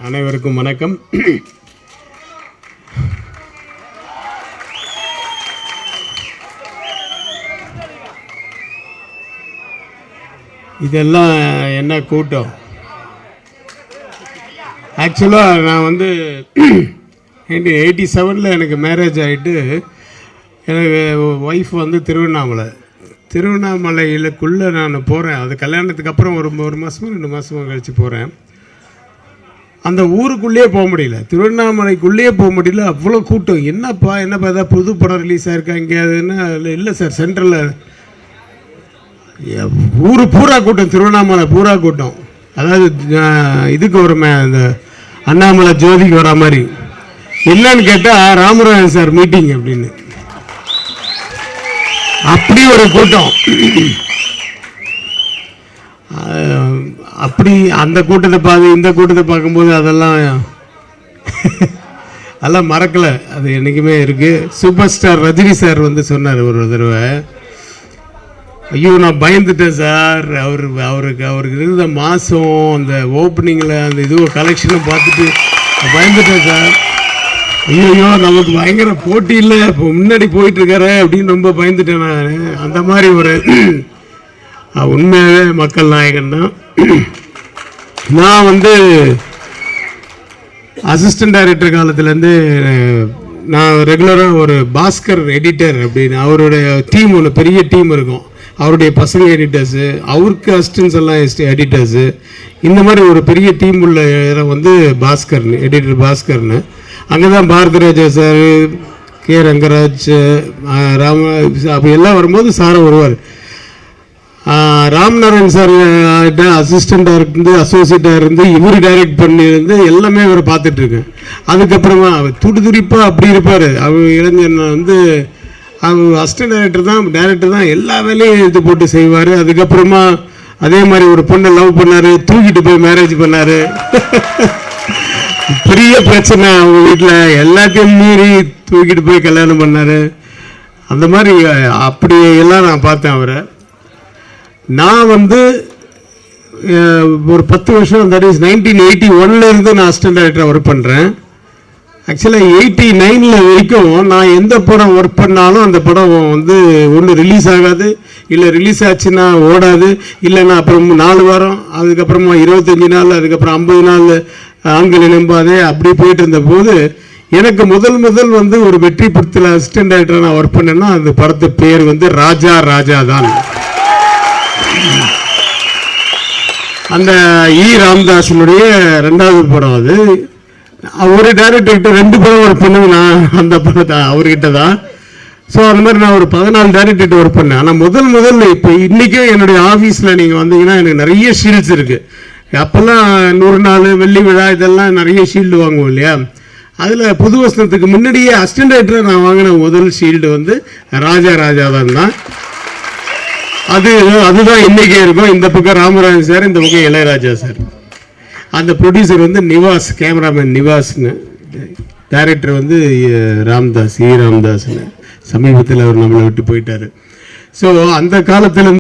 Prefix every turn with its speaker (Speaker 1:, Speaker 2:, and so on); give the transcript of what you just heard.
Speaker 1: அனைவருக்கும் வணக்கம். இதெல்லாம் என்ன கூட்டம்? ஆக்சுவலாக நான் வந்து 87 எனக்கு மேரேஜ் ஆகிட்டு, எனக்கு ஒய்ஃப் வந்து திருவண்ணாமலையிலுக்குள்ளே நான் போகிறேன். அது கல்யாணத்துக்கு அப்புறம் ஒரு மாதமோ 2 மாதமோ கழித்து போகிறேன். அந்த ஊருக்குள்ளேயே போக முடியல, திருவண்ணாமலைக்குள்ளேயே போக முடியல, அவ்வளோ கூட்டம். என்னப்பா ஏதாவது புது படம் ரிலீஸ் ஆகிருக்கா எங்கேயாதுன்னா? இல்லை சார், சென்ட்ரலில் ஊர் பூரா கூட்டம், திருவண்ணாமலை பூரா கூட்டம். அதாவது இதுக்கு வருமே, அந்த அண்ணாமலை ஜோதிக்கு வரா மாதிரி. என்னன்னு கேட்டால் ராமராஜன் சார் மீட்டிங் அப்படின்னு, அப்படி ஒரு கூட்டம். அப்படி அந்த கூட்டத்தை இந்த கூட்டத்தை பார்க்கும்போது அதெல்லாம் மறக்கலை. அது என்றைக்குமே இருக்குது. சூப்பர் ஸ்டார் ரஜினி சார் வந்து சொன்னார் ஒரு தடவை, ஐயோ நான் பயந்துட்டேன் சார், அவருக்கு இருந்த மாதம் அந்த ஓப்பனிங்கில் அந்த இதுவும் கலெக்ஷனும் பார்த்துட்டு பயந்துட்டேன் சார். ஐயோ நமக்கு பயங்கர போட்டி இல்லை, இப்போ முன்னாடி போயிட்டுருக்காரு அப்படின்னு ரொம்ப பயந்துட்டேன் நான். அந்த மாதிரி ஒரு உண்மையாகவே மக்கள் நாயகன் தான். நான் வந்து அசிஸ்டன்ட் டைரக்டர் காலத்துலேருந்து நான் ரெகுலராக ஒரு பாஸ்கர் எடிட்டர் அப்படின்னு அவருடைய டீம், ஒன்று பெரிய டீம் இருக்கும். அவருடைய பசங்க எடிட்டர்ஸு, அவருக்கு அசிஸ்டன்ஸ் எல்லாம் எடிட்டர்ஸு, இந்த மாதிரி ஒரு பெரிய டீம் உள்ள வந்து பாஸ்கர்னு, எடிட்டர் பாஸ்கர்னு. அங்கே தான் பாரதிராஜா சார், கே ரங்கராஜ், அப்போ எல்லாம் வரும்போது சாரும் வருவார். ராம்நாராயண் சார் அசிஸ்டண்டாக இருந்து, அசோசியேட்டாக இருந்து, இவர் டைரக்ட் பண்ணியிருந்து எல்லாமே இவரை பார்த்துட்ருக்கேன். அதுக்கப்புறமா அவர் துடிதுடிப்பாக அப்படி இருப்பார். அவர் இளைஞன் வந்து அவர் அசிஸ்டன்ட் டைரக்டர் தான் எல்லா வேலையும் இது போட்டு செய்வார். அதுக்கப்புறமா அதே மாதிரி ஒரு பொண்ணை லவ் பண்ணார், தூக்கிட்டு போய் மேரேஜ் பண்ணார். பெரிய பிரச்சனை அவங்க வீட்டில், எல்லாத்தையும் மீறி தூக்கிட்டு போய் கல்யாணம் பண்ணார். அந்த மாதிரி அப்படி எல்லாம் நான் பார்த்தேன் அவரை. நான் வந்து ஒரு 10 வருஷம், தட் இஸ் 1981 நான் அசிஸ்டன்ட் டைரக்டராக ஒர்க் பண்ணுறேன். ஆக்சுவலாக 89 வரைக்கும் நான் எந்த படம் ஒர்க் பண்ணாலும் அந்த படம் வந்து ஒன்று ரிலீஸ் ஆகாது, இல்லை ரிலீஸ் ஆச்சுன்னா ஓடாது, இல்லைன்னா அப்புறம் 4 வாரம், அதுக்கப்புறமா 25 நாள், அதுக்கப்புறம் 50 நாள் ஆண்கள் நம்பாதே, அப்படி போயிட்டு இருந்த போது எனக்கு முதல் வந்து ஒரு வெற்றி படத்தில் அசிஸ்டன்ட் டைரக்டராக நான் ஒர்க் பண்ணேன்னா அந்த படத்து பேர் வந்து ராஜா தான். அந்த ராமதாசனுடைய 2வது படம். அது ஒரு டைரக்டர்கிட்ட 2 படம் ஒர்க் பண்ணது நான் அந்த படத்தை அவர்கிட்ட தான். ஸோ அந்த மாதிரி நான் ஒரு 14 டைரக்டர்கிட்ட ஒர்க் பண்ணேன். ஆனால் முதல்ல இப்போ இன்றைக்கும் என்னுடைய ஆஃபீஸில் நீங்கள் வந்தீங்கன்னா எனக்கு நிறைய ஷீல்ட்ஸ் இருக்குது. அப்போல்லாம் 100 நாள் வெள்ளி விழா இதெல்லாம் நிறைய ஷீல்டு வாங்குவோம் இல்லையா? அதில் புது வருஷத்துக்கு முன்னாடியே அசிஸ்டன்ட் டைரக்டராக நான் வாங்கின முதல் ஷீல்டு வந்து ராஜா தான். அதுதான் இன்றைக்கே இருக்கும். இந்த பக்கம் ராமராஜன் சார், இந்த பக்கம் இளையராஜா சார். அந்த ப்ரொடியூசர் வந்து நிவாஸ், கேமராமேன் நிவாஸ்னு. டைரக்டர் வந்து ராமதாஸ்னு. சமீபத்தில் அவர் நம்மளை விட்டு போயிட்டார். ஸோ அந்த காலத்தில்